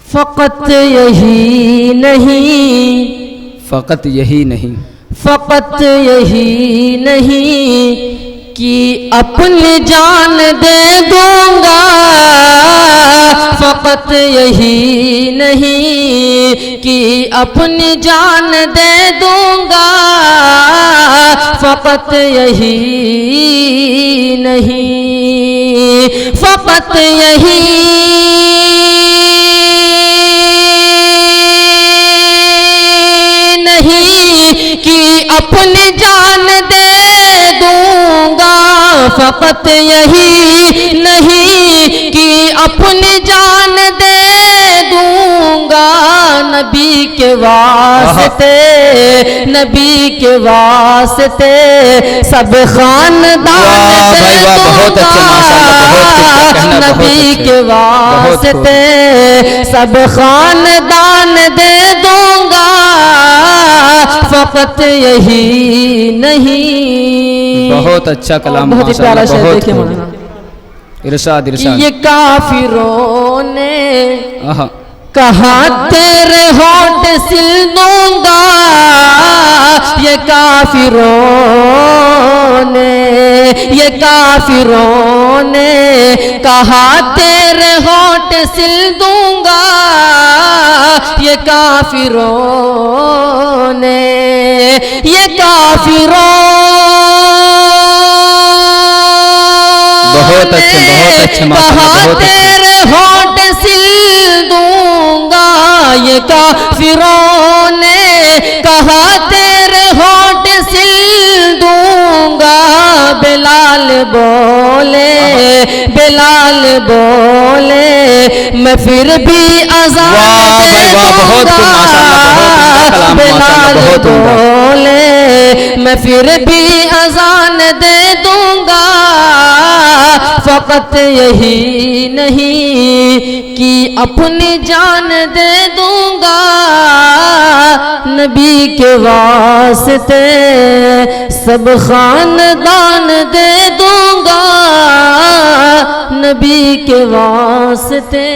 फ़क़त यही नहीं, फ़क़त यही नहीं, फ़क़त यही नहीं कि अपनी जान दे दूंगा। फ़क़त यही नहीं कि अपनी जान दे दूंगा। फ़क़त यही नहीं, फ़क़त यही नहीं कि अपनी जान दे दूंगा। फ़क़त यही नहीं कि अपनी जान दे दूंगा। नबी के वास्ते, नबी के वास्ते सब खानदान दे दूंगा। नबी के वास्ते सब खानदान दे दूंगा। फ़क़त यही नहीं। बहुत अच्छा कलाम, बहुत ही प्यारा शेर देखिए मौलाना। इरशाद इरशाद। ये काफिरों ने कहा तेरे होंठ सिल दूंगा। ये काफिरों ने, ये काफिरों ने कहा तेरे होंठ सिल दूंगा। ये काफिरों ने, ये काफिरों बहुत अच्छे कहा तेरे होंठ सिल दूंगा। ये काफिरों ने कहा तेरे होंठ सिल दूंगा। बिलाल बोले, बिलाल बोले मैं फिर भी अज़ान दे दूंगा। बिलाल बोले मैं फिर भी अज़ान दे दूंगा। फ़क़त यही नहीं कि अपनी जान दे दूंगा। नबी के वास्ते सब खानदान दे दूंगा। नबी के वास्ते।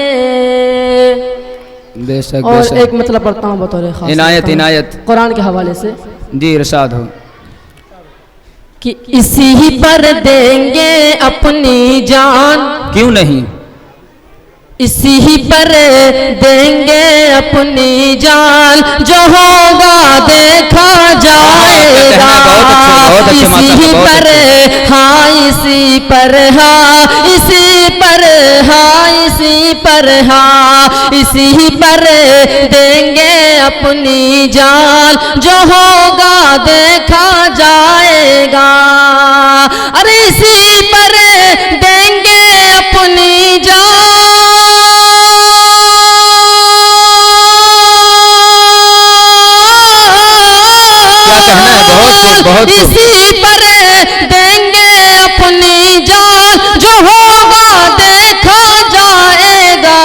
बेशक और बेशक। एक मतलब पढ़ता हूँ बतौर खास, इनायत इनायत कुरान के हवाले से जी इरशाद हो कि इसी पर देंगे अपनी जान। क्यों नहीं, इसी पर देंगे अपनी जान। जो होगा देखा जाएगा। इसी पर हाँ, इसी पर हाँ, इसी पर हाँ, इसी पर हाँ, इसी पर देंगे अपनी जान। जो होगा देखा जाएगा। अरे इसी पर देंगे अपनी जान। बहुत इसी पर देंगे अपनी जान। जो होगा देखा जाएगा।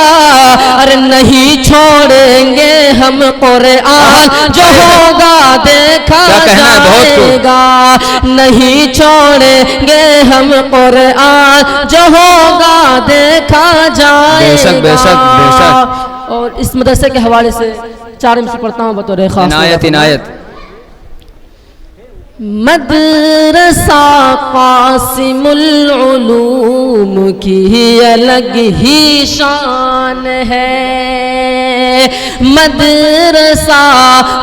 अरे नहीं छोड़ेंगे हम कुरान। जो होगा देखा जाएगा। नहीं छोड़ेंगे हम कुरान। जो होगा देखा जाएगा। बेशक बेशक बेशक। और इस मदरसे के हवाले से 4 मिनट पढ़ता हूँ बतौर खास। इनायत इनायत। मदरसा क़ासिमुल उलूम की अलग ही शान है। मदरसा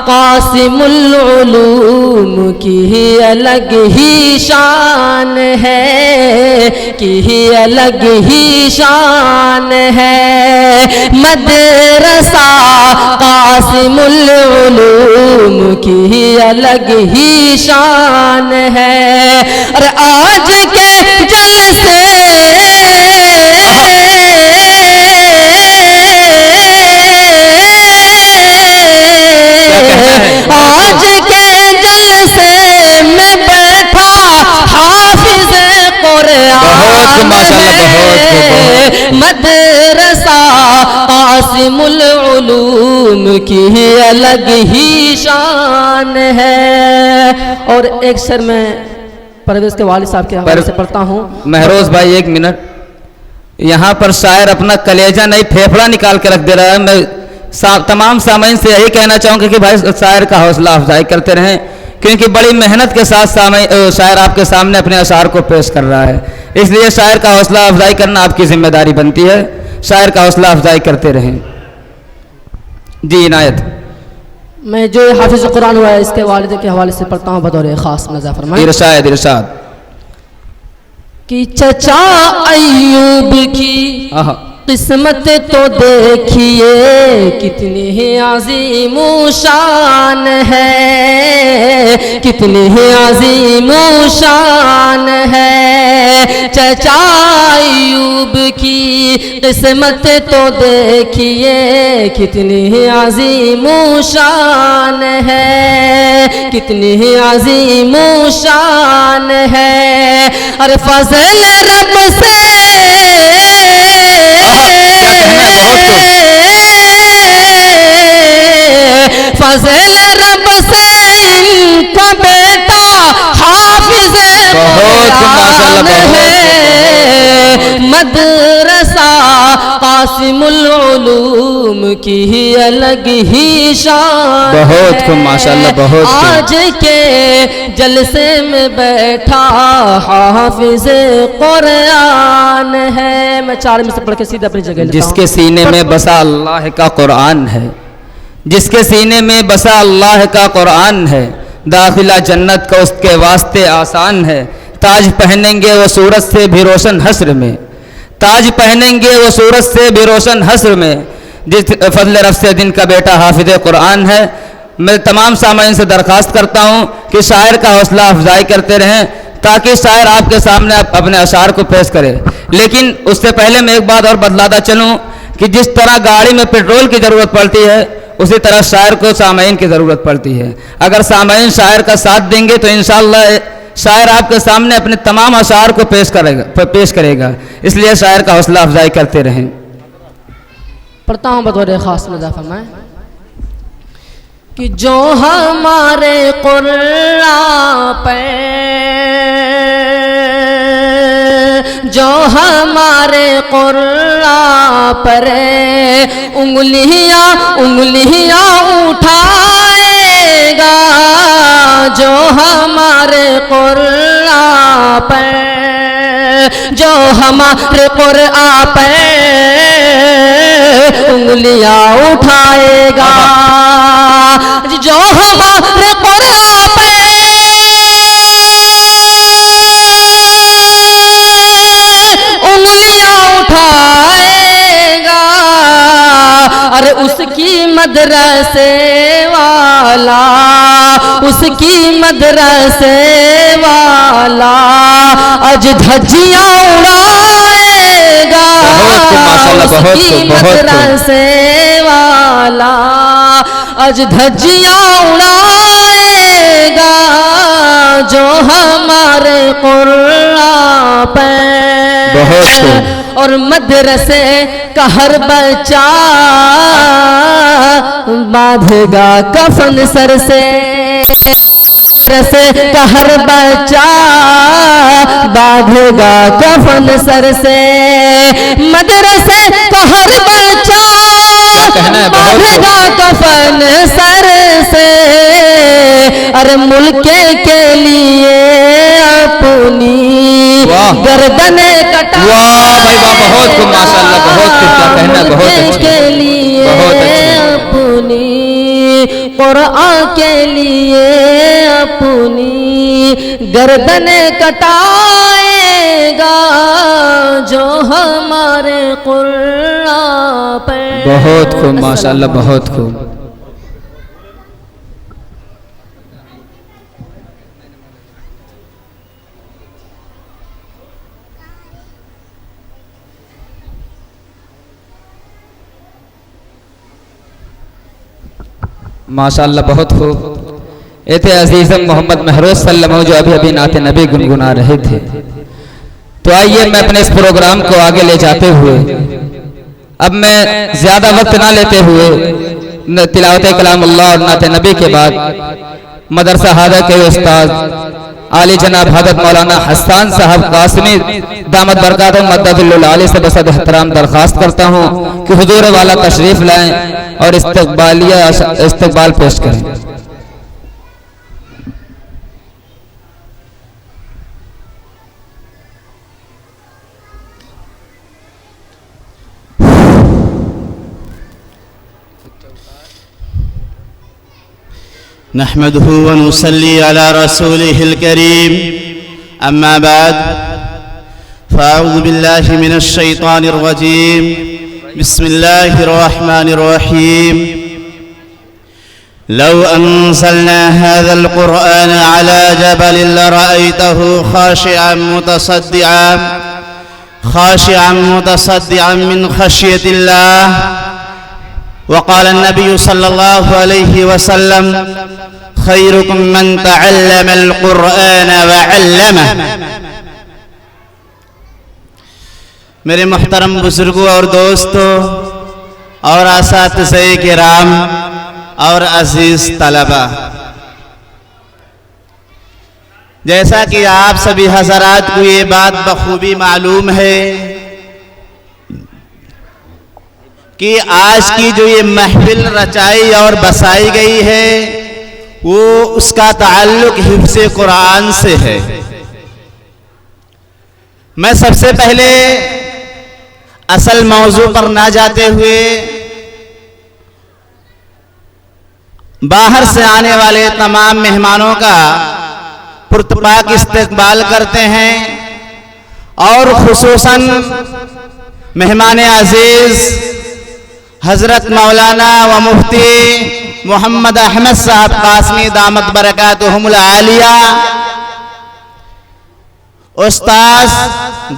क़ासिमुल उलूम की अलग ही शान है, की अलग ही शान है। मदरसा क़ासिमुल उलूम की अलग ही शान है। और आज के जलसे आज के जलसे में बैठा हाफिज़ कुरान है। मदरसा क़ासिमुल उलूम की अलग ही शान है। और एक शेर में परवेज़ के वालिद साहब के हवाले से पढ़ता हूँ। महरोज भाई 1 मिनट। यहाँ पर शायर अपना कलेजा नहीं फेफड़ा निकाल के रख दे रहा है। मैं तमाम सामीन से यही कहना चाहूँगा कि भाई शायर का हौसला अफजाई करते रहें, क्योंकि बड़ी मेहनत के साथ शायर आपके सामने अपने अशार को पेश कर रहा है, इसलिए शायर का हौसला अफजाई करना आपकी जिम्मेदारी बनती है। शायर का हौसला अफजाई करते रहें। जी इनायत। मैं जो हाफिज कुरान हुआ है इसके वालिद के हवाले से पढ़ता हूँ बतौर खास नज़र फरमाएं। इरशाद इरशाद कि चचा अय्यूब की किस्मत तो देखिए कितनी ही अजीमो शान है, कितनी ही अजीमो शान है। चचा अय्यूब की किस्मत तो देखिए कितनी ही अजीमो शान है, कितनी ही अजीमो शान है। अरे फजल रब से फजल रब से इनका बेटा हाफिज कुरान है। मदरसा कासिमुल उलूम की ही अलग ही शान। बहुत खूब माशाल्लाह, बहुत आज के जलसे में बैठा हाफिज कुरान है। मैं 4 में से पढ़ के सीधा अपनी जगह लेता हूं। जिसके सीने में बसा अल्लाह का कुरान है, जिसके सीने में बसा अल्लाह का कुरान है, दाखिला जन्नत का उसके वास्ते आसान है। ताज पहनेंगे वो सूरज से भी रोशन हस्र में, ताज पहनेंगे वो सूरज से भी रोशन हस्र में। जिस फजल रब से दिन का बेटा हाफिज कुरान है। मैं तमाम सामीन से दरख्वास्त करता हूँ कि शायर का हौसला अफजाई करते रहें, ताकि शायर आपके सामने अपने अशार को पेश करे। लेकिन उससे पहले मैं एक बात और बतलाता चलूँ कि जिस तरह गाड़ी में पेट्रोल की ज़रूरत पड़ती है, उसी तरह शायर को सामीन की ज़रूरत पड़ती है। अगर सामीन शायर का साथ देंगे तो इंशाअल्लाह शायर आपके सामने अपने तमाम अशार को पेश करेगा। इसलिए शायर का हौसला अफजाई करते रहें। पढ़ता हूँ बतौर खास नज़र फरमाएं कि जो हमारे कुर्रा पे, जो हमारे कुर्रा पर उंगलियां उंगलियां उठाएगा, जो हमारे कुर्रा पर, जो हमारे कुर्आ पर उंगलियां उठाएगा, जो हमारे कुर्आ पे उंगलियां उठाएगा, अरे उसकी मदरसे वाला, उसकी मदरसे वाला आज धज्जियां उड़ाएगा, उसकी मदरसे वाला आज धज्जियां उड़ाएगा, जो हमारे कुर्रा पे। और मदरसे का हर बच्चा बांधेगा कफन सर से, मदरसे का हर बच्चा बांधेगा कफन सर से, मदरसे का हर बच्चा बांधेगा कफन सर से। अरे मुल्क के लिए अपनी गर्दने कटा, बहुत खूब माशाल्लाह, बहुत क्या कहना, बहुत के लिए अपनी कुरान के लिए अपनी गर्दने कटाएगा, जो हमारे कुरान पे। बहुत खूब माशाल्लाह, बहुत खूब। माशाल्लाह बहुत खूब। एते अजीज़म मोहम्मद महरोज सल्लम जो अभी अभी नाते नबी गुनगुना रहे थे। तो आइए मैं अपने इस प्रोग्राम को आगे ले जाते हुए अब मैं ज़्यादा वक्त ना लेते हुए तिलावत कलाम अल्लाह और नाते नबी के बाद मदरसा हादा के उस्ताद आली जनाब हज़रत मौलाना हसन साहब कासमी दामत बरकातुहुम मद्दतुल आली से बसद एहतराम दरख्वास्त करता हूँ कि हुजूर वाला तशरीफ लाएं और इस्तकबाल पेश करें। नहमदुहु व नुसल्ली अला रसूलिहिल करीम, अम्मा बाद, फ़अऊज़ु बिल्लाहि मिनश शैतानिर रजीम, बिस्मिल्लाहिर रहमानिर रहीम। लौ अंज़लना हाज़ल क़ुरआन अला जबलिन लरअयतहु ख़ाशिअन मुतसद्दिअन मिन ख़श्यतिल्लाह। वक़ाल नबी सल्लल्लाहु अलैहि वसल्लम खैरुकुम मन तअल्लमल क़ुरआन व अल्लमह। मेरे मुहतरम बुजुर्गों और दोस्तों और असातिज़े किराम और अजीज़ तलबा, जैसा कि आप सभी हज़रात को ये बात बखूबी मालूम है कि आज की जो ये महफिल रचाई और बसाई गई है वो उसका ताल्लुक हिफ्ज़े कुरान से है। मैं सबसे पहले असल मौजू पर ना जाते हुए बाहर से आने वाले तमाम मेहमानों का पुरतपाक इस्तकबाल करते हैं और खुसूसन मेहमान अजीज हज़रत मौलाना व मुफ्ती मोहम्मद अहमद साहब कासमी दामत बरकातुहुमुल आलिया, उस्ताद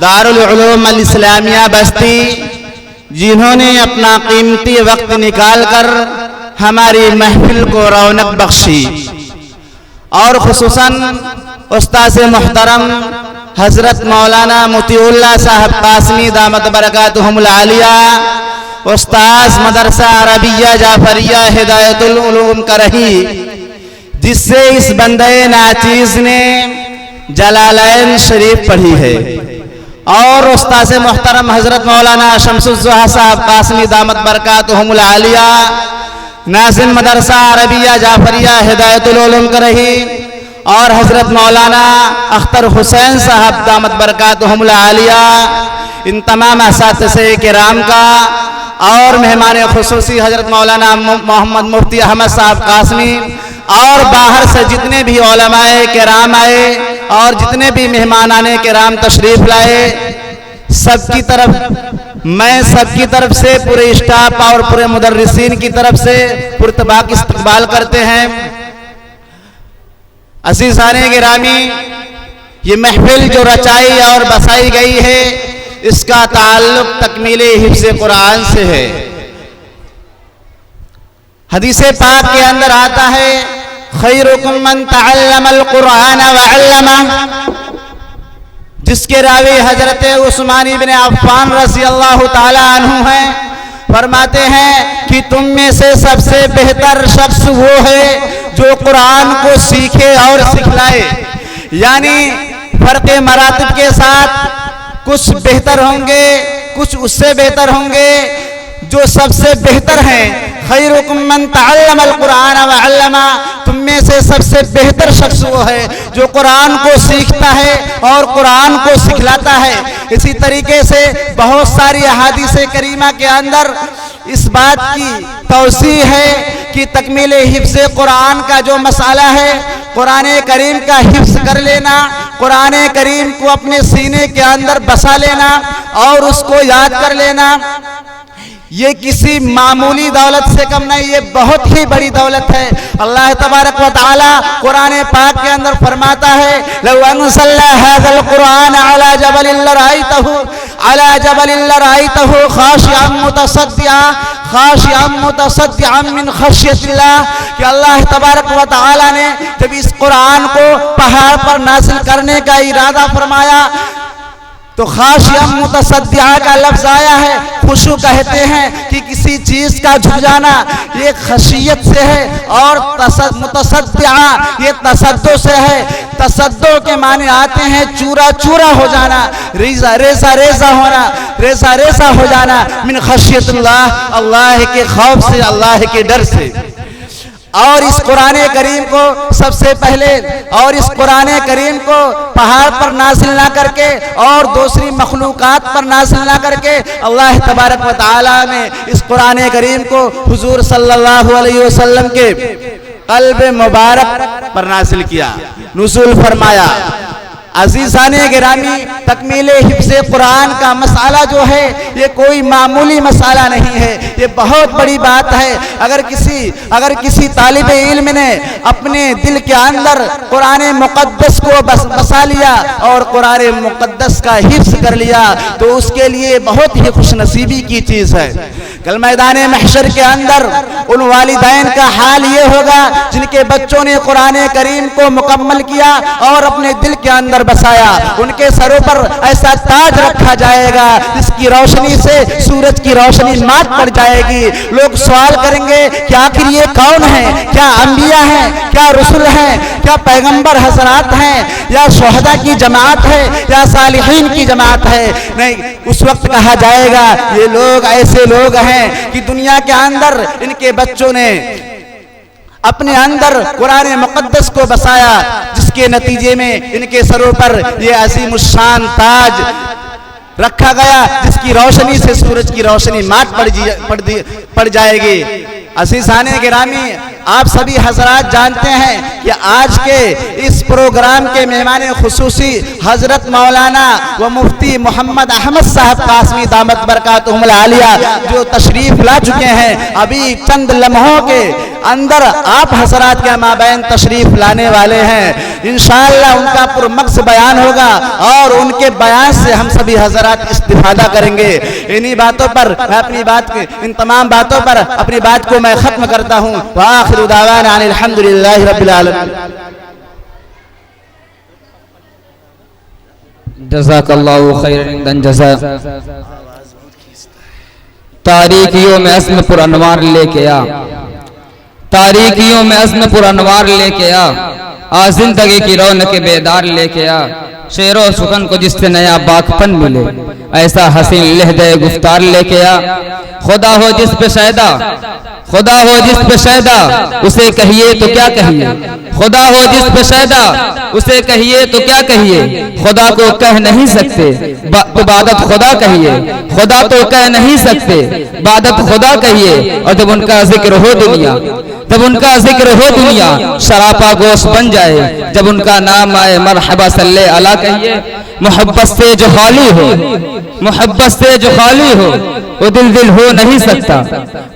दारुल उलूम अल इस्लामिया बस्ती, जिन्होंने अपना कीमती वक्त निकालकर हमारी महफिल को रौनक बख्शी, और खुसूसन उस्ताद मोहतरम हज़रत मौलाना मोतीउल्लाह साहब कासमी दामत बरकातुहुमुल आलिया, उस्ताद मदरसा अरबिया जाफरिया हिदायतुल उलूम करही, जिससे इस बंदे नाचीज़ ने जलालैन शरीफ पढ़ी है, और उस्ताद मोहतरम हज़रत मौलाना शम्सुज़्ज़ोहा साहब कासमी दामत बरकातुहुमुल आलिया, नाज़िम मदरसा अरबिया जाफरिया हिदायतुल उलूम करही, और हज़रत मौलाना अख्तर हुसैन साहब दामत बरकातुहुमुल आलिया, इन तमाम असातिज़े किराम का और मेहमान खुसूसी हज़रत मौलाना मोहम्मद मुफ्ती अहमद साहब कासमी और बाहर से जितने भी उलमाए किराम आए और जितने भी मेहमानाने किराम तशरीफ़ लाए, सबकी तरफ मैं सबकी तरफ से पूरे स्टाफ और पूरे मुदर्रिसीन की तरफ से पुरतबाक इस्तकबाल करते हैं। अज़ीज़ाने गिरामी, ये महफिल जो रचाई और बसाई गई है इसका ताल्लुक तकमीले हिफ्ज़े कुरान से है। हदीसे पाक के अंदर आता है खैरुकुम मन तअल्लमल कुरान व अल्लमह, जिसके रावी हजरत उस्मान इब्न अफ़्फ़ान रज़ी अल्लाह ताला अन्हु हैं। फरमाते हैं कि तुम में से सबसे बेहतर शख्स वो है जो कुरान को सीखे और सिखलाए, यानी फ़र्क़ मरातिब के साथ कुछ बेहतर होंगे, कुछ उससे बेहतर होंगे, जो सबसे बेहतर हैं। खैरुकुम मन तअल्लमल कुरान व अल्लमा, तुम में से सबसे बेहतर शख्स वो है जो कुरान को सीखता है और कुरान को सिखलाता है। इसी तरीके से बहुत सारी अहादीसे करीमा के अंदर इस बात की तौसीह है कि तकमीले हिफ्ज़े कुरान का जो मसाला है, कुरान करीम का हिफ्ज़ कर लेना, कुरान करीम को अपने सीने के अंदर बसा लेना और उसको याद कर लेना, ये किसी मामूली दौलत से कम नहीं, ये बहुत ही बड़ी दौलत है। अल्लाह तबारक व तआला कुरान पाक के अंदर फरमाता है लौ अंज़लना हाज़ल कुरान अला जबलिन लरअयतहु ख़ाशिअन मुतसद्दिअन मिन ख़श्यतिल्लाह, कि अल्लाह तबारक व तआला ने जब इस कुरान को पहाड़ पर नाज़िल करने का इरादा फरमाया तो ख़ाशिअन मुतसद्दिआ का लफ्ज़ आया है। खुशू कहते हैं कि किसी चीज़ का झुक जाना ये खशियत से है, और मुतसद्दिआ ये तसद्दु से है। तसद्दो के माने आते हैं चूरा चूरा हो जाना, रेजा रेजा रेजा होना, रेजा रेजा हो जाना, मिन खशियतुल्लाह, अल्लाह के खौफ से, अल्लाह के डर से। और इस कुरान करीम को सबसे पहले, और इस कुरान करीम को पहाड़ पर नाज़िल ना करके और दूसरी मखलूकात पर नाज़िल ना करके अल्लाह तबारक व तआला ने इस कुरान करीम को हुजूर सल्लल्लाहु अलैहि वसल्लम के क़ल्ब मुबारक पर नाज़िल किया, नुज़ूल फरमाया। अज़ीज़ाने गिरामी, तकमीले हिफ्ज़े कुरान का मसाला जो है ये कोई मामूली मसाला नहीं है, ये बहुत बड़ी बात है। अगर किसी तालिब इल्म ने अपने दिल के अंदर कुरान मुक़द्दस को बसा लिया और कुरान मुक़द्दस का हिफ्ज़ कर लिया तो उसके लिए बहुत ही खुशनसीबी की चीज़ है। कल मैदान महशर के अंदर उन वालिदैन का हाल ये होगा जिनके बच्चों ने कुरान करीम को मुकम्मल किया और अपने दिल के अंदर बसाया। उनके सरों पर ऐसा ताज रखा जाएगा जिसकी रोशनी से सूरज की रोशनी मात पड़ जाएगी। लोग सवाल करेंगे कि आखिर ये कौन है, क्या अंबिया हैं, क्या रसूल हैं, क्या पैगंबर हजरात हैं, या शुहदा की जमात है, या सालिहीन की जमात है? नहीं, उस वक्त कहा जाएगा ये लोग ऐसे लोग हैं कि दुनिया के अंदर इनके बच्चों ने अपने अंदर कुरान मुक़द्दस को बसाया, जिसके नतीजे में इनके सरों पर ये अज़ीमुश्शान ताज रखा गया जिसकी रोशनी से सूरज की रोशनी मात पड़ जाएगी। अज़ीज़ाने गिरामी, आप सभी हजरात जानते हैं कि आज के इस प्रोग्राम के मेहमान खुसूसी हजरत मौलाना व मुफ्ती मोहम्मद अहमद साहब कासमी दामत बरकातुहुमुल आलिया जो तशरीफ ला चुके हैं, अभी चंद लम्हों के अंदर आप हजरात के माबैन तशरीफ लाने वाले हैं। इंशाअल्लाह उनका पुरमक्स बयान होगा और उनके बयान से हम सभी हजरात इस्तिफादा करेंगे। इन्हीं बातों पर मैं अपनी बात, इन तमाम बातों पर अपनी बात को मैं खत्म करता हूँ। आखिरु दावाना अनिल हम्दुलिल्लाहि रब्बिल आलमीन। जज़ाकल्लाहु खैरन जज़ा। तारीकियों में अस्म पुरअनवार लेके आ, तारीकियों में अस्म पुरअनवार लेके आ जिंदगी की रौनक बेदार लेके आ। शेरो सुखन को जिससे नया बाकपन मिले ऐसा हसीन लहदे गुफ्तार लेके आ। खुदा हो जिस पे शैदा, खुदा हो जिस पे शैदा उसे कहिए तो क्या कहिए, खुदा हो जिस पे शैदा उसे कहिए तो क्या कहिए। खुदा को कह नहीं सकते इबादत खुदा कहिए, खुदा तो कह नहीं सकते इबादत खुदा कहिए। और जब उनका जिक्र हो दुनिया, जब उनका जिक्र हो दुनिया शरापा गोश बन जाए। जब उनका नाम आए मरहबा सल्ले अला कहिए। मोहब्बत से जो खाली हो, मोहब्बत से जो खाली हो वो दिल दिल हो नहीं सकता।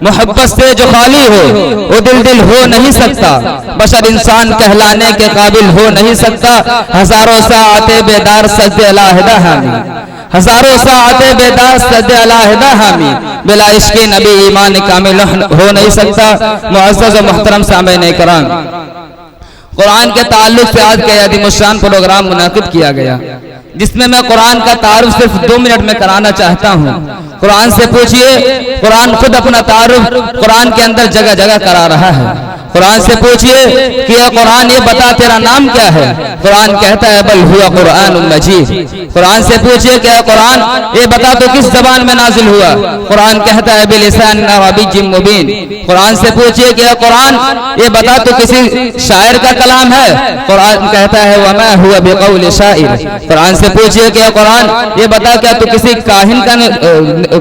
मोहब्बत से जो खाली हो वो दिल दिल हो नहीं सकता। बशर इंसान कहलाने के काबिल हो नहीं सकता। हजारों साआते बेदार सजदे अलहदा हामी, हजारों साआते बेदार सजदे अलहदा हामी। बिला इश्क़े नबी ईमान कामिल हो नहीं सकता। मुअज़्ज़ज़ व मुहतरम सामईन किराम, कुरान के ताल्लुक से आज का अज़ीमुश्शान प्रोग्राम मुनाकिद किया गया जिसमें मैं कुरान का तारुफ सिर्फ 2 मिनट में कराना चाहता हूँ। कुरान से पूछिए, कुरान खुद अपना तारुफ कुरान के अंदर जगह जगह करा रहा है। कुरान से पूछिए कि ये कुरान ये बता तेरा नाम क्या है, कुरान कहता है बल हुआ कुरान मजीद। कुरान से पूछिए कि कुरान ये बता तो किस जबान में नाजिल हुआ, कुरान कहता है बिलिसान अरबिय्यिम मुबीन। कुरान से पूछिए कि कुरान ये बता तो किसी शायर का कलाम है, कुरान कहता है वमा हुवा बिक़ौलि शाइर। कुरान से पूछिए कि कुरान ये बता क्या तो किसी काहिन का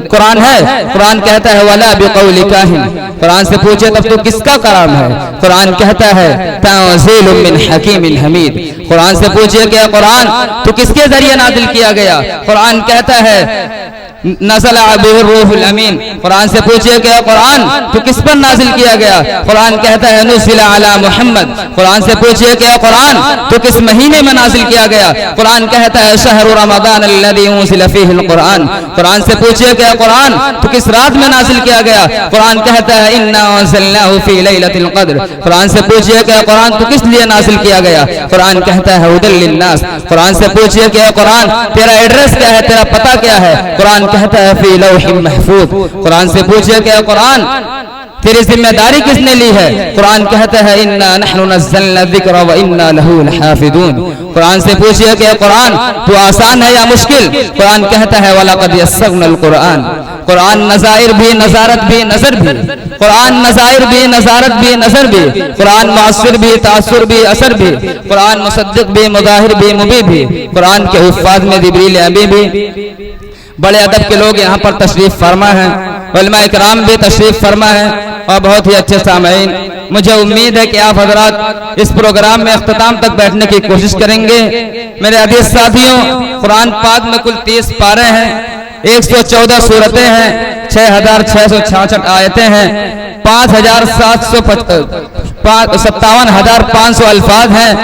कुरान है, कुरान कहता है वला बिक़ौलि काहिन। कुरान से पूछिए तब तो किसका कलाम है, कुरान कहता है तंज़ीलुम मिन हकीमिन हमीद। कुरान से पूछिए कि कुरान तो किसके जरिए नाजिल किया गया, कुरान कहता है नज़ल बिही रूहुल अमीन। कुरान से पूछिए कि कुरान तो किस पर नाजिल किया गया, कुरान कहता है नुज़िला अला मुहम्मद। कुरान से पूछिए कि कुरान तो किस महीने में नाजिल किया गया, कुरान कहता है शहरु रमज़ान अल्लज़ी उनज़िला फ़ीहिल कुरान। कुरान से पूछिए कि कुरान तो किस रात में नाजिल किया गया, कुरान कहता है इन्ना अंज़लनाहु फ़ी लैलतिल क़द्र। कुरान से पूछिए कि कुरान तो किस लिए नाजिल किया गया, कुरान कहता है हुदल लिन्नास। कुरान से पूछिए कि कुरान तेरा एड्रेस क्या है, तेरा पता क्या है, कुरान कहता है फी लौहिम महफूज। कुरान से पूछिए कि कुरान तेरी जिम्मेदारी किसने ली है? कुरान कहता है इन्ना नहनु नज़्ज़लना ज़िक्र व इन्ना लहु लहाफ़िज़ून। कुरान से पूछिए कि कुरान तो आसान है या मुश्किल? कुरान कहता है वलक़द यस्सरनल कुरान। कुरान नज़ाइर भी, नज़ारत भी, नज़र भी। कुरान नज़ाइर भी, नज़ारत भी, नज़र भी। कुरान मुअस्सिर भी, तासुर भी, असर भी। कुरान मुसद्दिक़ भी, मुज़ाहिर भी, मुबी भी। कुरान के हुफ़्फ़ाज़ में जिब्रील अमी भी। बड़े अदब के लोग यहाँ पर तशरीफ़ फरमा हैं, उलमा इकराम भी तशरीफ़ फरमा है और बहुत ही अच्छे सामईन। मुझे उम्मीद है कि आप हजरात इस प्रोग्राम में अख्ताम तक बैठने की कोशिश करेंगे। मेरे अजीज साथियों, कुरान पाक में कुल 30 पारे हैं, 114 सूरतें हैं, 6666 आयतें हैं, 57,500 अल्फाज हैं,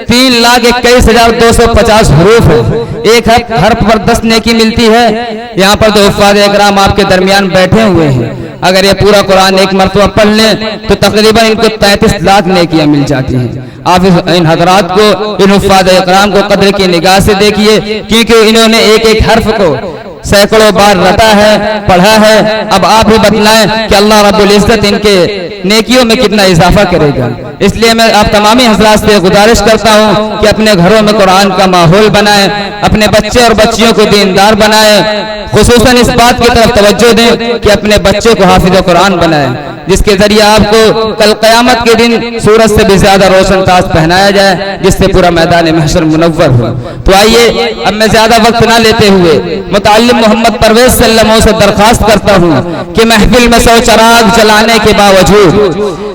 3,21,250 हरूफ है। एक हर्फ पर 10 नेकी मिलती है। यहाँ पर जो हुफ़्फ़ाज़ इकराम आपके दरमियान बैठे हुए हैं, अगर ये पूरा कुरान एक मरतबा पढ़ लें तो तकरीबन इनको 33 लाख नेकियां मिल जाती हैं। आप इन हजरात को, इन हुफ़्फ़ाज़ इकराम को कद्र की निगाह से देखिए, क्योंकि इन्होंने एक एक हर्फ को सैकड़ों बार रटा है, पढ़ा है। अब आप ही बतलाएं कि अल्लाह रब्बुल इज़्ज़त इनके नेकियों में कितना इजाफा करेगा। इसलिए मैं आप तमामी हज़रात से गुजारिश करता हूँ कि अपने घरों में कुरान का माहौल बनाएं, अपने बच्चे और बच्चियों को दीनदार बनाएं, खुसूसन इस बात की तरफ तवज्जो दें कि अपने बच्चे को हाफिज़ कुरान बनाएं, जिसके जरिए आपको कल क़यामत के दिन सूरज से भी ज्यादा रोशन ताज पहनाया जाए, जिससे पूरा मैदान महशर मुनव्वर हो। तो आइए, अब मैं ज्यादा वक्त ना लेते हुए मुतअल्लिम मोहम्मद परवेज सल्लल्लाहु अलैहि वसल्लम से दरख्वास्त करता हूँ कि महफिल में 100 चिराग जलाने के बावजूद,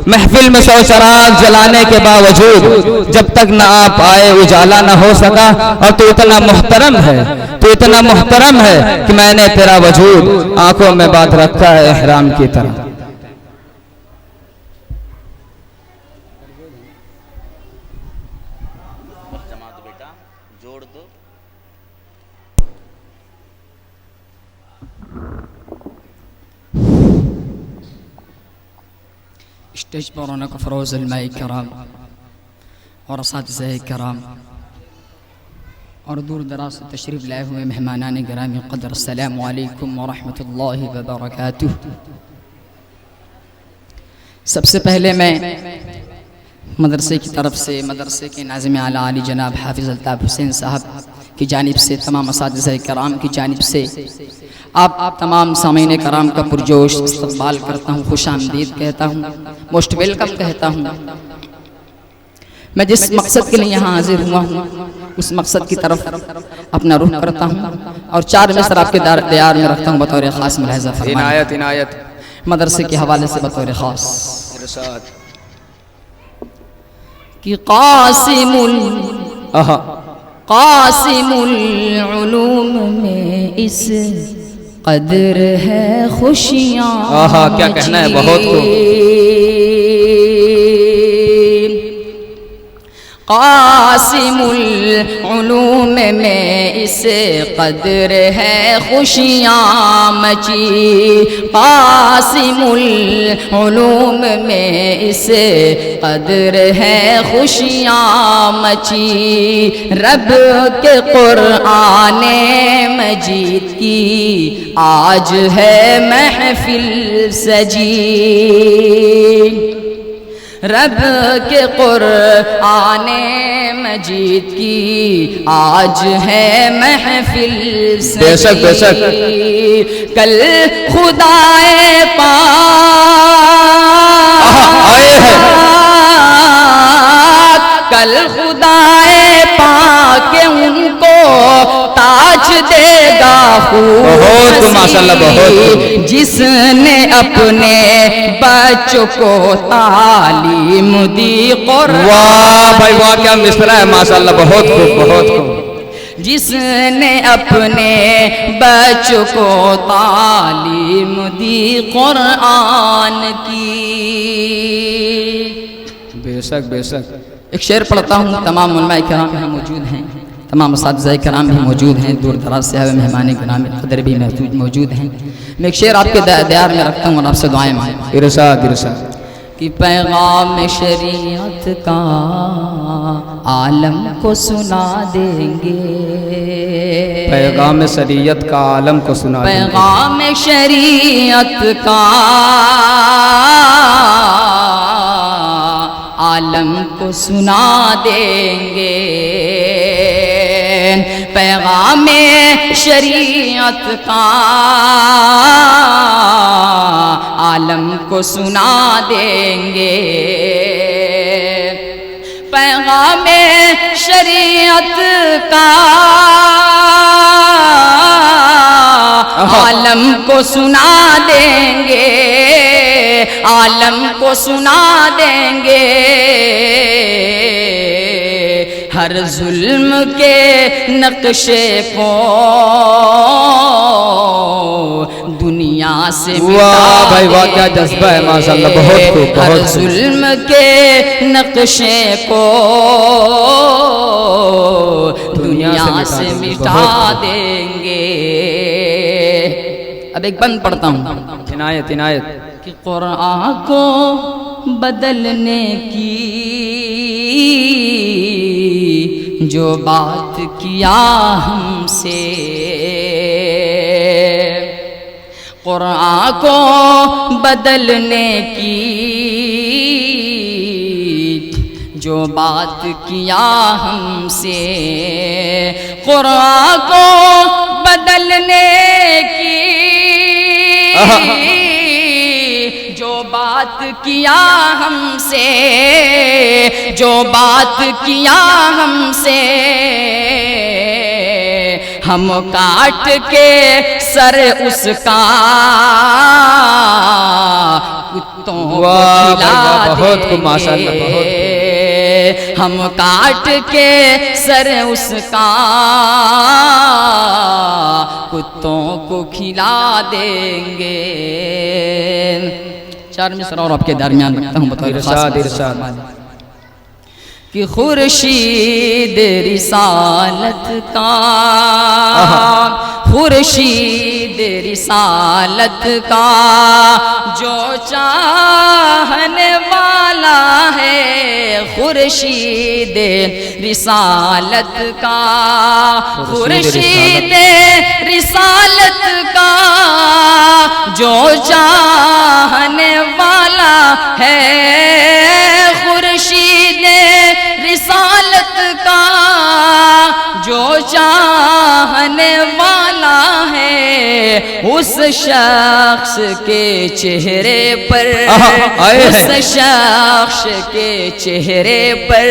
महफिल में 100 चिराग जलाने के बावजूद जब तक न आप आए उजाला न हो सका। और तू इतना मुहतरम है, तू इतना मुहतरम है कि मैंने तेरा वजूद आंखों में बांध रखा है एहराम की तरह। स्टेज पर रौनक फरोज़ उलमाए किराम और असातिज़ाए किराम और दूर दराज से तशरीफ़ लाए हुए मेहमानान गिरामी क़दर, अस्सलामु अलैकुम व रहमतुल्लाहि व बरकातुहू। सबसे पहले मैं मदरसे की तरफ से, मदरसे के नाज़िम आला अली जनाब हाफिज़ अल्ताफ़ हुसैन साहब की जानिब से, तमाम असातिज़ाए किराम की जानिब से आप तमाम सामीन कराम का पुरजोश इस्तक़बाल करता हूँ, खुश आमदीद कहता हूँ, मोस्ट वेलकम कहता हूँ। मैं जिस मकसद के लिए यहाँ हाजिर हुआ हूँ उस मकसद की तरफ अपना रुख करता हूँ और 4 मिसर आपके दयार में रखता हूँ बतौर ख़ास मुलाहिज़ा फरमाइए। इनायत मदरसे के हवाले से बतौर ख़ास कि क़ासिमुल उलूम में इस कदर है खुशियाँ। क्या कहना है, बहुत खूब। क़ासिमुल उलूम में इस कदर है खुशियाँ मची। क़ासिमुल उलूम में इस कदर है खुशियाँ मची। रब के क़ुरआन मजीद की आज है महफिल सजी। रब के क़ुरआन मजीद की आज है महफिल सजी। बेशक बेशक। कल खुदाए पाक, कल खुदाए पाक उनको ताज देगा बहुत माशाल्लाह, बहुत जिसने अपने बच्चों को तालीम दी कुरान। वाह भाई वाह, क्या मिसरा है, माशाल्लाह, बहुत खूब, बहुत खूब। जिसने अपने बच्चों को तालीम दी कुरान की। बेशक बेशक। एक शेर पढ़ता हूँ, तमाम उलमाए किराम यहाँ मौजूद हैं, तमाम असातिज़ाए किराम भी मौजूद हैं, दूर दराज से आए मेहमान गिरामी क़दर भी मौजूद हैं। मैं एक शेर आपके दयार में रखता हूँ और आपसे दुआएं मांगता। इरशाद इरशाद कि पैगाम शरीयत का आलम को सुना देंगे, पैगाम शरीयत का आलम को सुना देंगे। पैगाम शरीयत का आलम को सुना देंगे। पैगाम शरीयत का आलम को सुना देंगे। पैगाम शरीयत का आलम को सुना देंगे। आलम को सुना देंगे। हर जुल्म के नक्शे को दुनिया से वाह भाई वाह, क्या जज्बा है माशाअल्लाह, बहुत खूब, हर बहुत खूब। जुल्म के नक्शे को दुनिया से मिटा देंगे। अब एक बंद पढ़ता हूँ, इनायत इनायत। कि कुरान को बदलने की जो बात किया हमसे, कुरान को बदलने की जो बात किया हमसे, कुरान को बदलने की जो बात किया हमसे, जो बात किया हमसे, हम काट के सर उसका कुत्तों को खिला बहुत खूब माशाअल्लाह, बहुत देंगे। हम काट के सर उसका कुत्तों को खिला देंगे। चार मिसरा और आपके दरमियान रखता हूँ, बताओ इरशाद इरशाद। कि खुर्शीद रिसालत का, खुर्शीद रिसालत का जो चाहने वाला है, खुर्शीद रिसालत का, खुर्शीद रिसालत का जो चाहने वाला है, खुर्शीद रिसालत का जो चाहने वाला है, उस शख्स के चेहरे पर, उस शख्स के चेहरे पर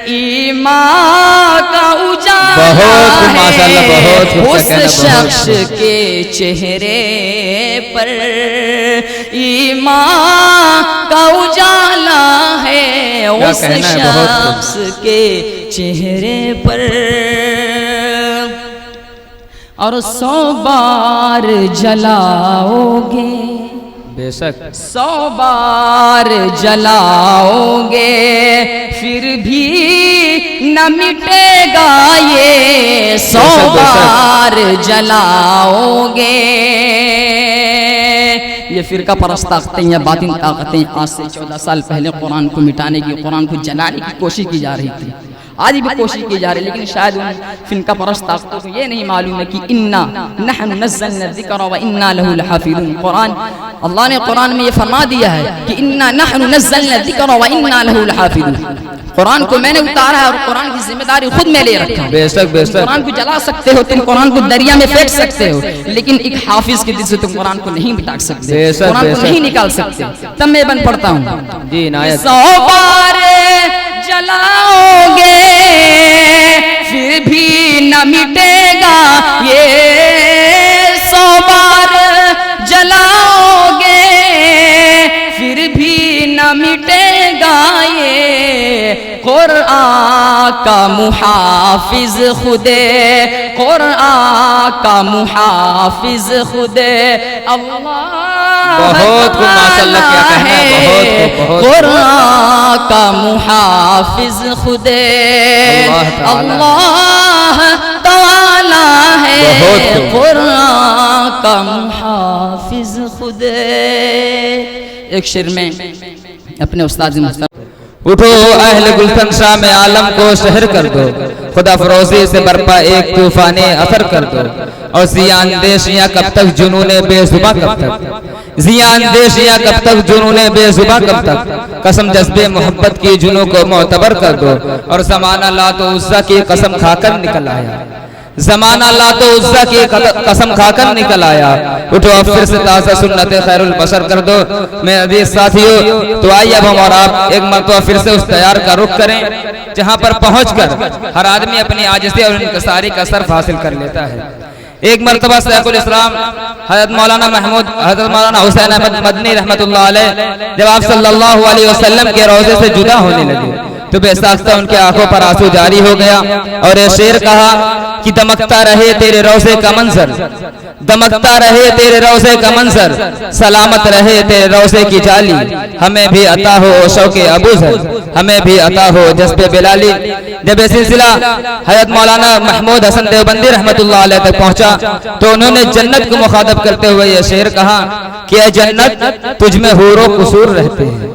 ईमान का उजाला है, उस शख्स के चेहरे पर ईमान का उजाला है, उस शख्स के चेहरे पर। और 100 बार जलाओगे, बेशक 100 बार जलाओगे, फिर भी न मिटेगा ये, 100 बार जलाओगे। ये फिरका परस्त ताकतें या बातिन ताकतें आज से 14 साल पहले कुरान को मिटाने की, कुरान को जलाने की कोशिश की जा रही थी, आज भी कोशिश की जा रही है, लेकिन शायद उन फिरका परस्त ताकतों को ये नहीं मालूम है कि इन्ना नहनु नज़्ज़लना ज़िक्र व इन्ना लहु लहाफ़िज़ून। कुरान, अल्लाह ने कुरान में ये फरमा दिया है कि इन्ना नहनु नज़्ज़लना ज़िक्र व इन्ना लहु लहाफ़िज़ून। कुरान को मैंने उतारा है और कुरान की जिम्मेदारी खुद में ले रखा है। बेशक बेशक। कुरान को जला सकते हो तुम, कुरान को दरिया में फेंक सकते हो, लेकिन एक हाफिज के दिल से तुम कुरान को नहीं मिटा सकते, कुरान को नहीं निकाल सकते। तब मैं बन पढ़ता हूँ जी इनायत। 100 बार जलाओगे फिर भी न मिटेगा ये, 100 बार जलाओगे फिर भी न मिटेगा ये। कुरान का मुहाफिज खुदे, कुरान का मुहाफिज खुदे अल्लाह बहुत खूब माशाअल्लाह, क्या कहना है, बहुत खूब, बहुत कुरान का मुहाफिज खुदे अल्लाह ताला है, कुरान का मुहाफिज खुदे। एक शेर में अपने उस्ताद उठो अहल गुलशन शाह में आलम को शहर कर दो, खुदा फरोजी से बरपा एक तूफान असर कर दो। और जियान देशियाँ कब तक जुनूने बेजुबा कब तक, जियान देशियाँ कब तक जुनूने बेजुबा कब तक, कसम जज्बे मोहब्बत की जुनू को मोतबर कर दो। और ज़माना ला तो उज़्ज़ा की कसम खाकर निकल आया, ज़माना ला तो उज़्ज़ा की कसम खाकर निकल आया। उठो अब फिर से ताज़ा सुन्नत खैरुल बशर कर दो। मैं अजीज साथियों, तो आइए अब हम और आप एक मरतबा फिर से उस तैयार का रुख करें जहां पर पहुंचकर हर आदमी अपनी आजिज़ी और इनकसारी का सर्फ हासिल कर लेता है। एक मरतबा शेखुल इस्लाम हज़रत मौलाना महमूद हज़रत मौलाना हुसैन अहमद मदनी रहमतुल्लाह अलैह जब आप सल्लल्लाहु अलैहि वसल्लम के रोज़े से जुदा होने लगे तो बेसाख्ता उनके आंखों पर आंसू जारी हो गया और ये शेर कहा कि दमकता रहे तेरे रोज़े का मंजर, दमकता रहे तेरे रोज़े का मंजर, सलामत रहे तेरे रोज़े की जाली, हमें भी अता हो शौक़े अबूज़र, हमें भी अता हो जज़्बे बिलाली। जब ये सिलसिला हज़रत मौलाना महमूद हसन देवबंदी रहमतुल्लाह अलैह तक पहुंचा तो उन्होंने जन्नत को मुखातब करते हुए ये शेर कहा कि ऐ जन्नत तुझ में हूरो कुसूर रहते हैं,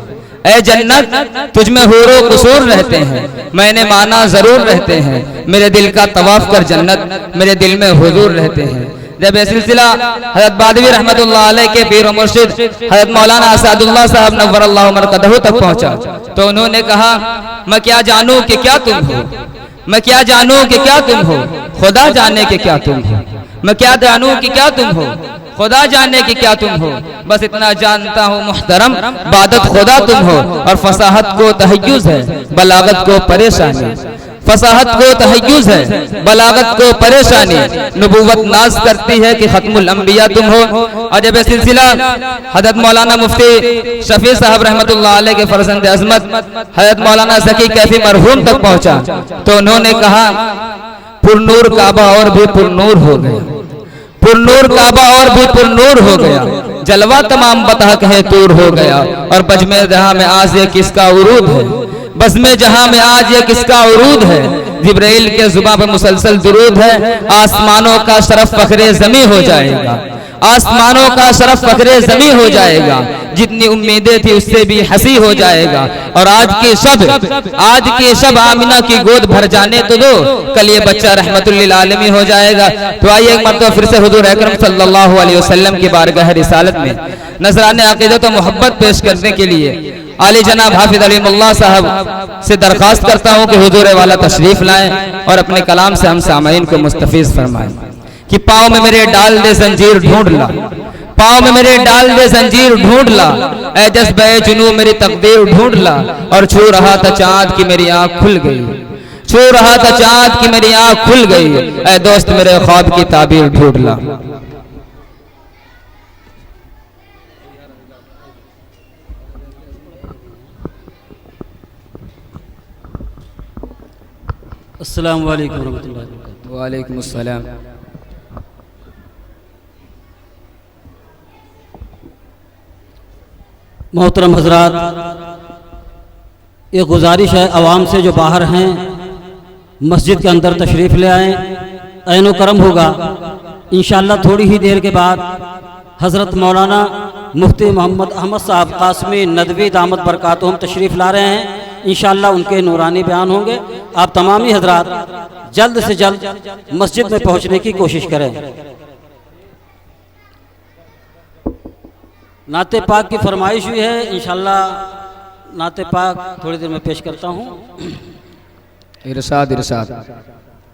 ऐ जन्नत तुझ में हूरो कुसूर रहते हैं, मैंने माना जरूर रहते हैं, मेरे दिल का तवाफ कर जन्नत मेरे दिल में हुजूर रहते हैं। जब ये सिलसिला हज़रत बादवी रहमतुल्लाह अलैह के पीर व मुर्शिद हज़रत मौलाना असादुल्लाह साहब नव्वरल्लाहु मरकदहू तक पहुंचा तो उन्होंने कहा मैं क्या जानूं कि क्या तुम हो, मैं क्या जानूं कि क्या तुम हो, खुदा जाने कि क्या तुम हो, मैं क्या जानूं कि क्या तुम हो, खुदा जाने कि क्या तुम हो, बस इतना जानता हूँ मुहतरम बादत खुदा तुम हो। और फसाहत को तहय्युज़ है बलागत को परेशानी, फसाहत को तहय्युज़ है बलागत को परेशानी, नबूवत नाज करती है कि खत्मुल अंबिया तुम हो। और जब सिलसिला हज़रत मौलाना मुफ्ती शफी साहब रहमतुल्लाह अलैह के फरजंद अज़मत हज़रत मौलाना ज़की कैफी मरहूम तक पहुंचा तो उन्होंने कहा पुरनूर काबा और भी पुरनूर हो गया, पुरनूर काबा और भी पुरनूर हो गया, जलवा तमाम बता कहे तूर हो गया। और बज में जहां में आज ये किसका उरूद है, बस में जहां में आज ये किसका उरूद है, जिब्राइल के जुबां पर मुसलसल दुरूद है, आसमानों का शरफ फखरे जमी हो जाएगा, आसमानों का शरफ फखरे जमी हो जाएगा, जितनी उम्मीदें थी उससे भी हंसी हो जाएगा। और आज के शब आमिना की गोद भर जाने तो दो, कल ये बच्चा रहमतुल लिल आलमीन हो जाएगा। तो आइए एक मरतबा फिर से हुजूर अकरम सल्लल्लाहु अलैहि वसल्लम की बारगाह रिसालत में नजराने अक़ीदत व मोहब्बत पेश करने के लिए आली जनाब हाफिज अलीमुल्लाह साहब से दरख्वास्त करता हूँ कि हुजूर वाला तशरीफ लाएं और अपने कलाम से हम सामईन को मुस्तफीज फरमाएं। कि पाँव में मेरे डाल दे जंजीर ढूंढ ला, पाँव में मेरे डाल दे जंजीर ढूंढ ला, ऐ जज्बे जुनू मेरी तकदीर ढूंढ ला। और छू रहा था चाँद की मेरी आँख खुल गई, छू रहा था चाँद की मेरी आँख खुल गई, ऐ दोस्त मेरे ख्वाब की ताबीर ढूंढ ला। अस्सलाम वालेकुम रहमतुल्लाहि व बरकातुहू। वालेकुम अस्सलाम। मोहतरम हजरात, ये गुजारिश है आवाम से जो बाहर हैं मस्जिद के अंदर तशरीफ़ ले आएँ, ऐनो करम होगा। इंशाअल्लाह थोड़ी ही देर के बाद हज़रत मौलाना मुफ्ती मोहम्मद अहमद साहब कासमी नदवी दामत बरकातुहुम तशरीफ़ ला रहे हैं। इंशाअल्लाह उनके नूरानी बयान होंगे। आप तमामी हजरात जल्द से जल्द मस्जिद में पहुँचने की कोशिश करें। नाते पाक की फरमाइश हुई है, इंशाअल्लाह नाते पाक थोड़ी देर में पेश करता हूँ। इरशाद इरशाद।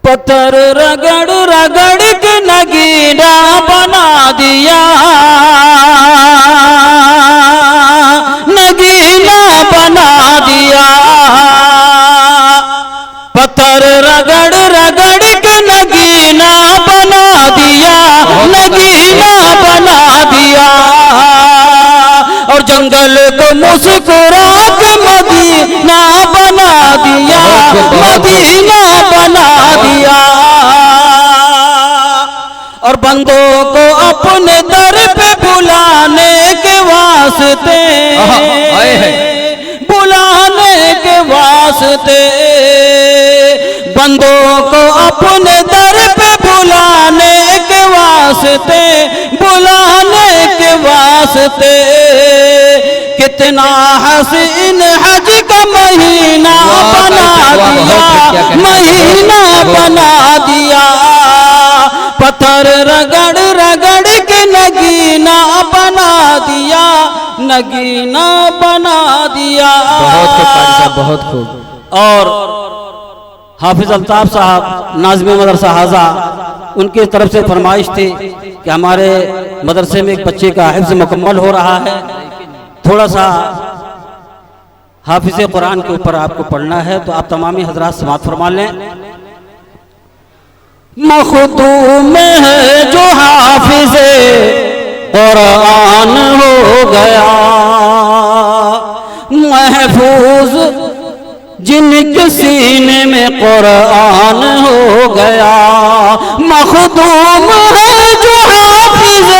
पत्थर रगड़ रगड़ के नगीना बना दिया, नगीना बना दिया, पत्थर रगड़ रगड़ के नगीना बना दिया, नगीना बना दिया। और जंगल को मुस्कुरा के मदीना बना दिया, मदीना बना दिया। और बंदों को अपने दर पे बुलाने के वास्ते, बुलाने के वास्ते, बंदों को अपने दर पे बुलाने के वास्ते, बुलाने के वास्ते, कितना हसीन हज का महीना बना दिया, महीना बना दिया। पत्थर रगड़ रगड़ के नगीना बना दिया, नगीना बना दिया। बहुत खूब कारी साहब, बहुत खूब। और हाफिज अल्ताफ साहब नाज़िम मदरसा हाजा, उनकी तरफ से फरमाइश थी कि हमारे मदरसे में एक बच्चे का हिफ्ज़ मुकम्मल हो रहा है, थोड़ा सा हाफिज़ कुरान के ऊपर आपको पढ़ना है, तो आप तमामी हजरात समाअत फरमा लें। मखदूम है जो हाफिज़ कुरान हो गया, महफूज जिनके सीने में कुरान हो गया। मखदूम है जो हाफिज़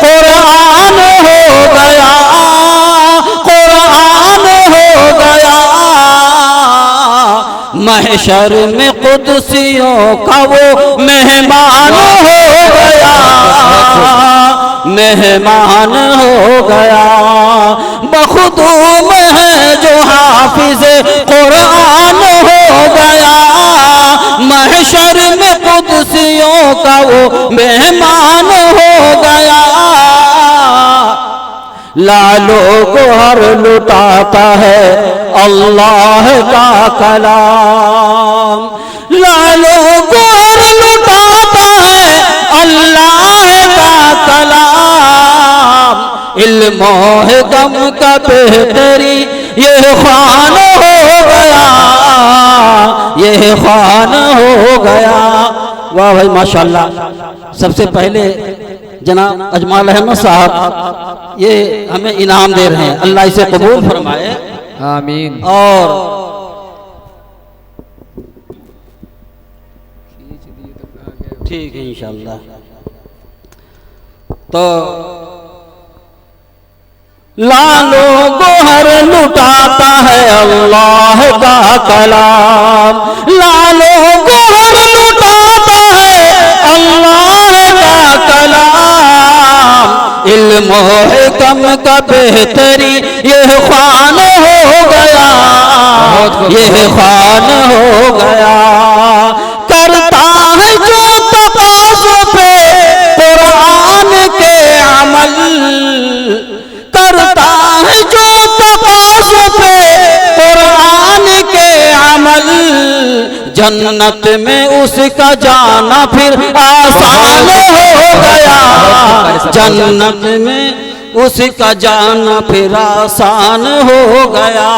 कुरान हो गया, कुरान हो गया। महशर में कुदसियों का वो मेहमान हो गया, मेहमान हो गया। मखदूम है जो हाफिज़ कुरान हो गया, महशर में कुदसियों का वो मेहमान हो गया। लालो को हर लुटाता है अल्लाह का कलाम, लालो को हर लुटाता है अल्लाह का कलाम। इल्म है गम का बेहतरी ये खान हो गया, ये खान हो गया। वाह भाई माशाल्लाह। सबसे पहले जनाब अजमाल अहमद साहब ये हमें इनाम दे रहे हैं, अल्लाह इसे कबूल फरमाए, आमीन। और ठीक है इंशाअल्लाह। तो लालो गोहर लुटाता है अल्लाह का कलाम, लालो गोहर लुटाता है अल्लाह का कलाम। इल्म है कम का बेहतरी ये खान हो गया, ये खान हो गया। करता है जो तकाज़े पे कुरान के अमल, करता है जो तकाज़े पे कुरान के अमल। जन्नत में उसका जाना फिर आसान हो गया, जन्नत में उसका जाना फिर आसान हो गया।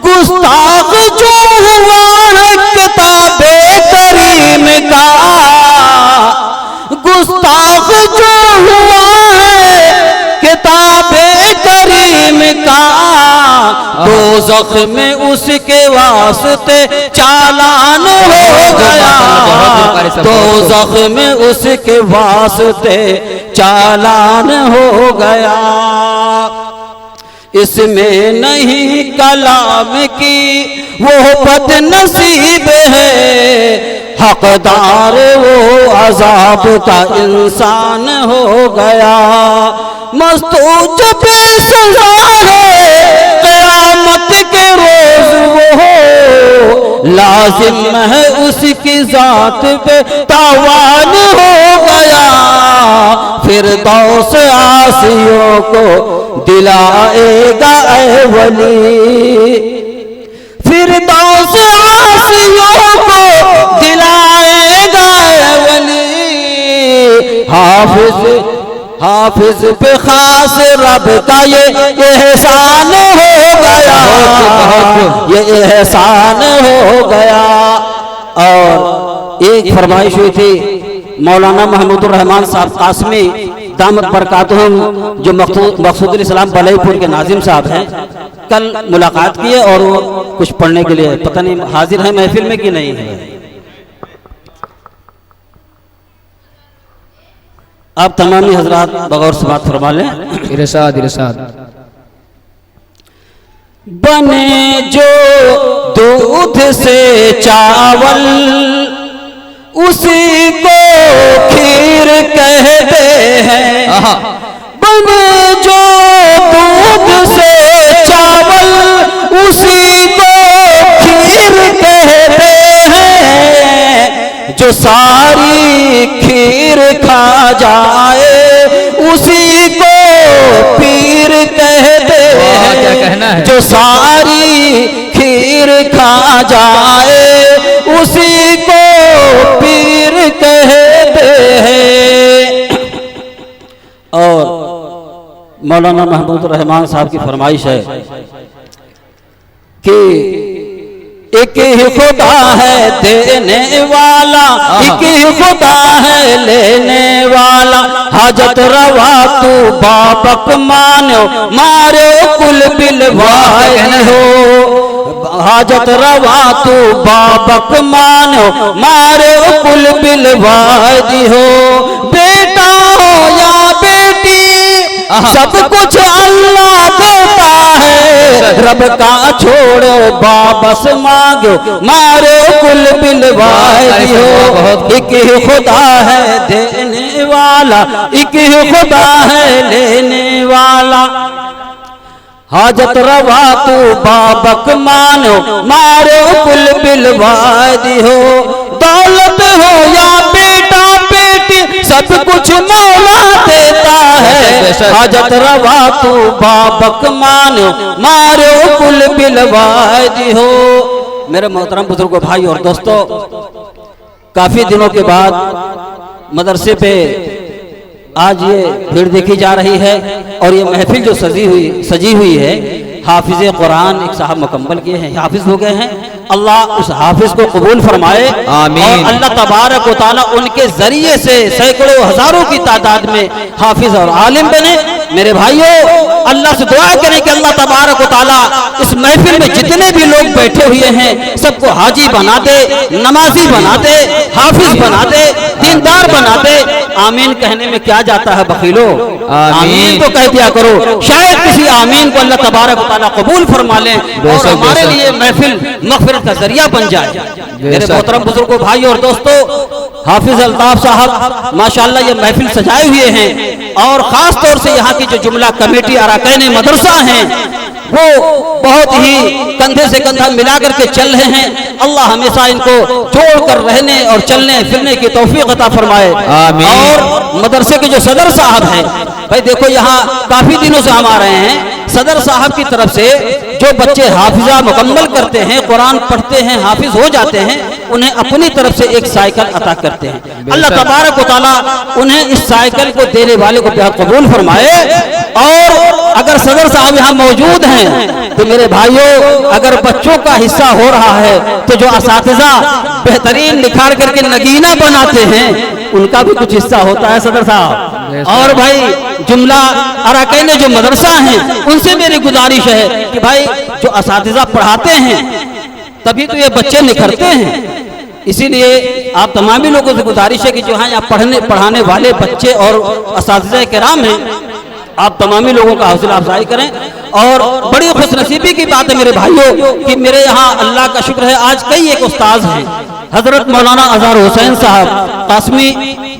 गुस्ताख जो हुआ है किताबे करीम का, गुस्ताख जो हुआ है किताबे करीम का, दोज़ख में उसके वास्ते चालान हो गया, दोज़ख में उसके वास्ते चालान हो गया। इसमें नहीं कलाम की वो बदनसीब है, हकदार वो अजाब का इंसान हो गया। मस्तूज बेसज़ा है क़यामत के रोज़ वो, लाजिम है उसकी ज़ात पे तावान हो गया। फिरदौस आसियों को दिलाएगा ऐ वली, फिरदौस आसियों को दिलाएगा ऐ वली। हाफिज हाफिज पे खास रब का ये एहसान हो गया, ये एहसान हो गया। और एक फरमाइश हुई थी मौलाना महमूदुर रहमान साहब कासमी दामत बरकातहुम, जो मकसूदुल इस्लाम बलईपुर के नाजिम साहब हैं, कल मुलाकात की है और वो कुछ पढ़ने के लिए पता नहीं हाजिर है महफिल में कि नहीं है। आप तमामी हजरात बगौर से बात फरमा लें। इरशाद इरशाद। बने जो दूध से चावल उसी को खीर कहते हैं, बने जो दूध से चावल उसी को खीर कहते हैं। जो सारी खीर खा जाए उसी को पीर कहते हैं। जो सारी खीर खा जाए उसी को पीर कहते हैं। और मौलाना महमूद रहमान साहब की फरमाइश है कि एक ही खुदा है देने वाला, एक ही खुदा है लेने वाला। हाजत रवा तू बाबक मानो मारे कुल बिलवाए हो। हाजत रवा तू बाबक मानो मारे कुल बिलवाए हो। बेटा हो या बेटी सब कुछ अल्लाह देता है। रब का छोड़ो वापस मांगो मारो कुल बिलवाए हो। एक ही खुदा है देने वाला, एक ही खुदा है लेने वाला। हाजत रवा तू बाबक मानो मारो कुल बिलवाए हो। दौलत हो या बेटा बेटी सब कुछ मौला देता है। हाजत रवा तू बाबक मानो मारो कुल बिलवाए हो। मेरे मोहतरम बुजुर्गों, भाई और दोस्तों, काफी दिनों के बाद मदरसे पे आज ये भीड़ देखी जा रही है और ये महफिल जो सजी हुई है, हाफिज कुरान एक साहब मुकम्मल किए हैं, हाफिज हो गए हैं। अल्लाह उस हाफिज को कबूल फरमाए। आमीन। और अल्लाह तबारक व तआला उनके जरिए से सैकड़ों हजारों की तादाद में हाफिज और आलिम बने। मेरे भाइयों, अल्लाह से दुआ करें कि अल्लाह तबारक व तआला इस महफिल में जितने भी लोग बैठे हुए हैं सबको हाजी बना दे, नमाजी बना दे, हाफिज बना दे, दीनदार बना दे। आमीन कहने में क्या जाता है बखीलो, आमीन तो कह दिया करो। शायद किसी आमीन को अल्लाह तबारक व तआला कबूल फरमा ले और हमारे लिए महफिल मग़फ़िरत का जरिया बन जाए। मेरे मोहतरम बुजुर्गों, भाई और दोस्तों, हाफिज अल्ताफ साहब माशाअल्लाह ये महफिल सजाए हुए हैं और खास तौर से यहाँ की जो जुमला कमेटी अरकान मदरसा हैं वो बहुत ही कंधे से कंधा मिला करके चल रहे हैं। अल्लाह हमेशा इनको जोड़ कर रहने और चलने फिरने की तौफीक अता फरमाए। और मदरसे के जो सदर साहब हैं, भाई देखो यहाँ काफी दिनों से हम आ रहे हैं, सदर साहब की तरफ से जो बच्चे हाफिजा मुकम्मल करते हैं, कुरान पढ़ते हैं, हाफिज हो जाते हैं, उन्हें अपनी तरफ से एक साइकिल अता करते हैं। अल्लाह तबारक व तआला उन्हें इस साइकिल को देने वाले को बेहद कबूल फरमाए। और अगर सदर साहब यहाँ मौजूद हैं तो मेरे भाइयों, अगर बच्चों का हिस्सा हो रहा है तो जो असातिज़ा बेहतरीन निखार करके नगीना बनाते हैं उनका भी कुछ हिस्सा होता है सदर साहब। और भाई जुमला अरकान जो मदरसा हैं उनसे मेरी गुजारिश है कि भाई जो असातिज़ा पढ़ाते हैं तभी तो ये बच्चे निखरते हैं। इसीलिए आप तमामी लोगों से गुजारिश है कि जो यहाँ पढ़ाने वाले बच्चे और असातिज़ा किराम हैं, आप तमामी लोगों का हौसला अफजाई करें। और बड़ी खुशनसीबी की बात है मेरे भाइयों कि मेरे यहाँ अल्लाह का शुक्र है आज कई एक उस्ताद हैं, हजरत मौलाना अजहर हुसैन साहब कासमी,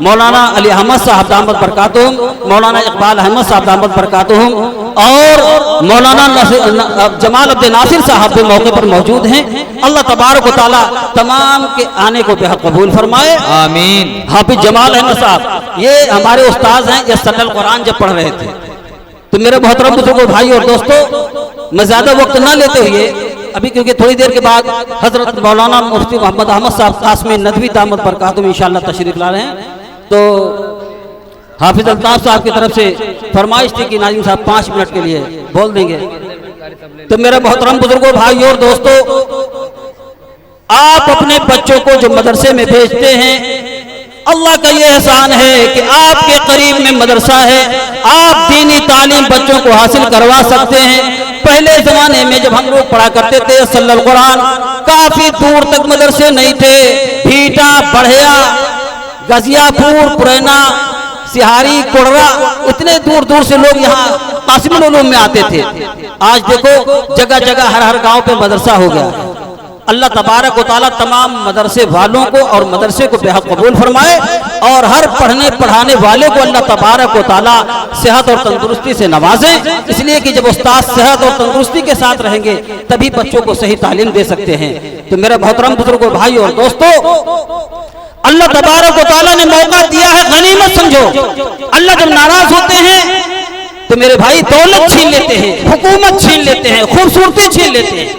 मौलाना अली अहमद साहब दामद बरकातुहुम, मौलाना इकबाल अहमद साहब दामद बरकातुहुम और मौलाना जमाल अब्द नासिर साहब भी मौके पर मौजूद हैं। अल्लाह तबारक व तआला तमाम के आने को बेहद कबूल फरमाए। आमीन। हाफिज जमाल अहमद साहब ये हमारे उस्ताद हैं, ये सल्लल कुरान जब पढ़ रहे थे। तो मेरे मोहतरम बुजुर्गों, भाई और दोस्तों, मैं ज्यादा वक्त ना लेते हुए अभी, क्योंकि थोड़ी देर के बाद हजरत मौलाना मुफ्ती मोहम्मद अहमद साहब कासमी नदवी दामद बरकातुहुम इंशाअल्लाह तशरीफ ला रहे हैं। तो हाफिज अल्ताफ साहब की तरफ से फरमाइश थी कि नाज़िम साहब 5 मिनट के लिए बोल देंगे। तो मेरे मोहतरम बुजुर्गों, भाई और दोस्तों, आप अपने बच्चों को जो मदरसे में भेजते हैं, अल्लाह का ये एहसान है कि आपके करीब में मदरसा है, आप दीनी तालीम बच्चों को हासिल करवा सकते हैं। पहले जमाने में जब हम लोग पढ़ा करते थे सल्लल कुरान, काफी दूर तक मदरसे नहीं थे। भीटा, बढ़िया, गजियापुर, पुरैना, सिहारी, कोड़रा, इतने दूर दूर से लोग यहाँ कासिमुल उलूम में आते थे। आज देखो जगह जगह हर गांव पे मदरसा हो गया। अल्लाह तबारक व तआला तमाम मदरसे वालों को और मदरसे को बेहद कबूल फरमाए और हर पढ़ने पढ़ाने वाले को अल्लाह तबारक व तआला सेहत और तंदुरुस्ती से नवाजे, इसलिए कि जब उस्ताद सेहत और तंदुरुस्ती के साथ रहेंगे तभी बच्चों को सही तालीम दे सकते हैं। तो मेरे मोहतरम बुजुर्गों, भाई और दोस्तों, अल्लाह तबारक व तआला ने मौका दिया है, गनीमत समझो। अल्लाह जब नाराज होते हैं तो मेरे भाई दौलत छीन लेते हैं, हुकूमत छीन लेते हैं, खूबसूरती छीन लेते हैं।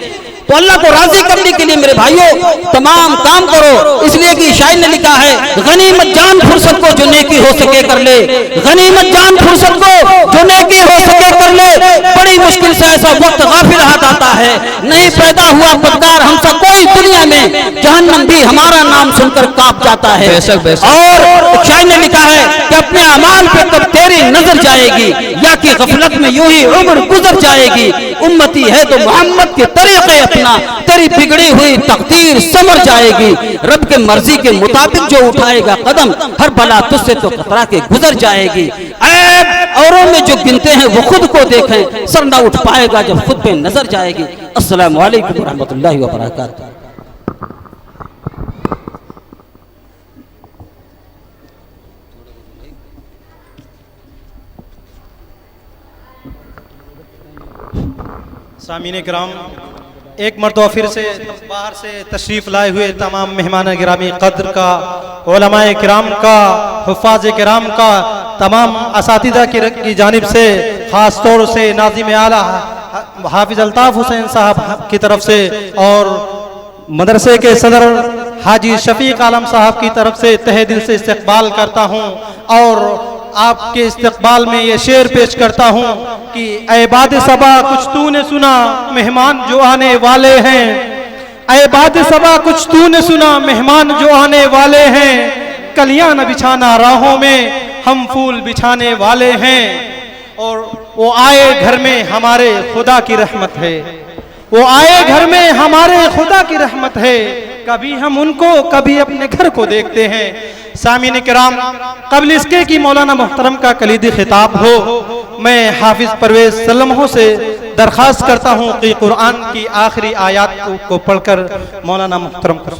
तो अल्लाह को राजी करने के लिए मेरे भाइयों तमाम काम करो, इसलिए कि शायर ने लिखा है, गनीमत जान फुर्सत को जो नेकी हो सके कर ले, गनीमत जान फुर्सत को जो नेकी हो सके कर ले। बड़ी मुश्किल से ऐसा वक्त गाफिल हाथ आता है, नहीं पैदा हुआ बदकार हमसे कोई दुनिया में, जहन्नम भी हमारा नाम सुनकर कांप जाता है। बेशक बेशक। और शायर ने लिखा है कि अपने अमाल पे कब तेरी नजर जाएगी, या कि गफलत में यूं ही उम्र गुजर जाएगी। उम्मती है तो मोहम्मद के तरीके अपना, तेरी बिगड़ी हुई तकदीर समझ जाएगी। रब के मर्जी के मुताबिक जो उठाएगा कदम, हर बला तुझसे तो कतरा के गुजर जाएगी। ऐब औरों में जो गिनते हैं वो खुद को देखें, सर ना उठ पाएगा जब खुद पे नजर जाएगी। अस्सलामु अलैकुम रहमतुल्लाहि व बरकातहू। सामीन किराम, एक मरतबा फिर से बाहर से तशरीफ़ लाए हुए तमाम मेहमान गिरामी कद्र का, उलमाए किराम का, हुफ़ाज़ किराम का, तमाम असातिज़ा की जानिब से, ख़ास तौर से नाज़िम आला हाफिज़ अल्ताफ़ हुसैन साहब की तरफ से और मदरसे के सदर हाजी शफीक आलम साहब की तरफ से तहे दिल से इस्तकबाल करता हूँ और आपके इस्तकबाल में ये शेर पेश करता हूँ कि ऐ बाद सबा कुछ तूने सुना, मेहमान जो आने वाले हैं। ऐ बाद सबा कुछ तूने सुना, मेहमान जो आने वाले हैं। कलियां न बिछाना राहों में, हम फूल बिछाने वाले हैं। और वो आए घर में हमारे खुदा की रहमत है, वो आए घर में हमारे खुदा की रहमत है। कभी हम उनको कभी अपने घर को देखते हैं। सामीन किराम, क़ब्ल इसके कि मौलाना मुहतरम का कलीदी खिताब हो, मैं हाफिज परवेज सल्लमों से दरख्वास्त करता हूँ कि कुरान की आखिरी आयत को पढ़कर मौलाना मुहतरम करें।